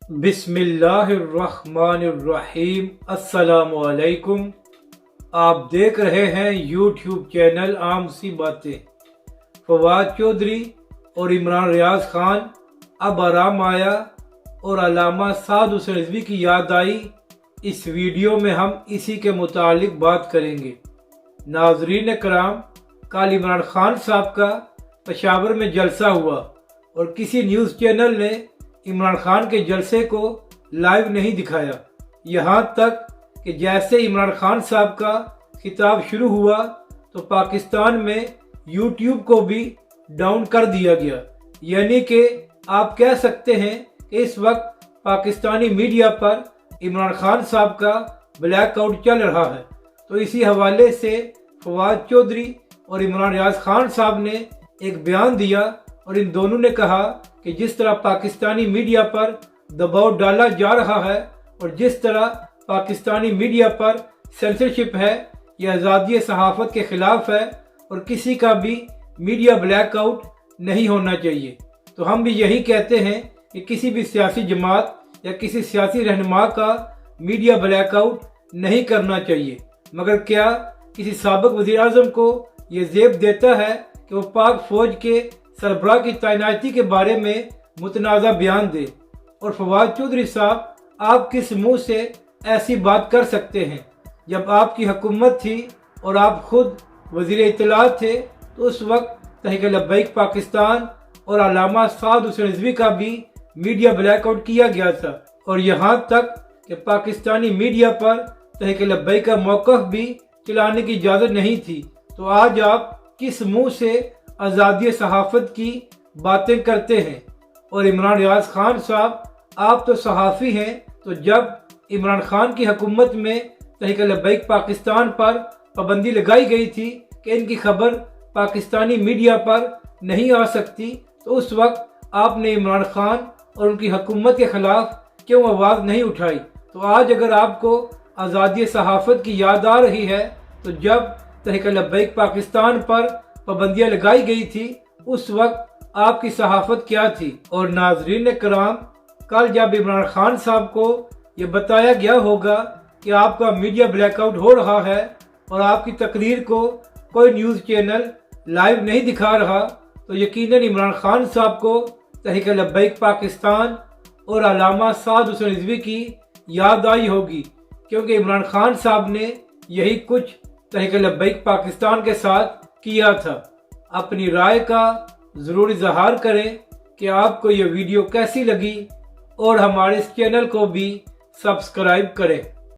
बिस्मिल्लाहिर्रहमानिर्रहीम। अस्सलामु अलैकुम। आप देख रहे हैं यूट्यूब चैनल आम सी बातें। फवाद चौधरी और इमरान रियाज खान अब आराम आया और अल्लामा साद हुसैन रिजवी की याद आई। इस वीडियो में हम इसी के मुतालिक बात करेंगे। नाजरीन कराम, कल इमरान खान साहब का पेशावर में जलसा हुआ और किसी न्यूज़ चैनल ने इमरान खान के जलसे को लाइव नहीं दिखाया। यहाँ तक कि जैसे इमरान खान साहब का खिताब शुरू हुआ तो पाकिस्तान में यूट्यूब को भी डाउन कर दिया गया। यानी कि आप कह सकते हैं कि इस वक्त पाकिस्तानी मीडिया पर इमरान खान साहब का ब्लैकआउट चल रहा है। तो इसी हवाले से फवाद चौधरी और इमरान रियाज खान साहब ने एक बयान दिया और इन दोनों ने कहा कि जिस तरह पाकिस्तानी मीडिया पर दबाव डाला जा रहा है और जिस तरह पाकिस्तानी मीडिया पर सेंसरशिप है, यह आज़ादी सहाफ़त के ख़िलाफ़ है और किसी का भी मीडिया ब्लैकआउट नहीं होना चाहिए। तो हम भी यही कहते हैं कि किसी भी सियासी जमात या किसी सियासी रहनुमा का मीडिया ब्लैकआउट नहीं करना चाहिए। मगर क्या किसी साबिक़ वज़ीर-ए-आज़म को ये ज़ेब देता है कि वो पाक फ़ौज के सरबराह की तैनाती के बारे में मुतनाज़ा बयान दे? और फवाद चौधरी साहब, आप किस मुंह से ऐसी बात कर सकते हैं? जब आपकी हुकूमत थी और आप खुद वज़ीर इत्तलात थे तो उस वक्त तहरीक लब्बैक पाकिस्तान और अल्लामा साद हुसैन रिजवी का भी मीडिया ब्लैकआउट किया गया था और यहाँ तक कि पाकिस्तानी मीडिया पर तहरीक लब्बैक का मौक़िफ़ भी चलाने की इजाज़त नहीं थी। तो आज आप किस मुंह से आज़ादी सहाफ़त की बातें करते हैं? और इमरान रियाज खान साहब, आप तो सहाफ़ी हैं, तो जब इमरान खान की हुकूमत में तहरीक लब्बैक पाकिस्तान पर पाबंदी लगाई गई थी कि इनकी खबर पाकिस्तानी मीडिया पर नहीं आ सकती, तो उस वक्त आपने इमरान खान और उनकी हुकूमत के ख़िलाफ़ क्यों आवाज़ नहीं उठाई? तो आज अगर आपको आज़ादी सहाफ़त की याद आ रही है तो जब तहरीक लब्बैक पाकिस्तान पर पाबंदियाँ लगाई गई थी उस वक्त आपकी सहाफ़त क्या थी? और नाजरीन कराम, कल जब इमरान खान साहब को ये बताया गया होगा कि आपका मीडिया ब्लैकआउट हो रहा है और आपकी तकरीर को कोई न्यूज़ चैनल लाइव नहीं दिखा रहा, तो यकीनन इमरान खान साहब को तहरीक लब्बैक पाकिस्तान और अल्लामा साद हुसैन रिजवी की याद आई होगी, क्योंकि इमरान खान साहब ने यही कुछ तहरीक लब्बैक पाकिस्तान के साथ किया था। अपनी राय का ज़रूर इज़हार करें कि आपको ये वीडियो कैसी लगी और हमारे इस चैनल को भी सब्सक्राइब करें।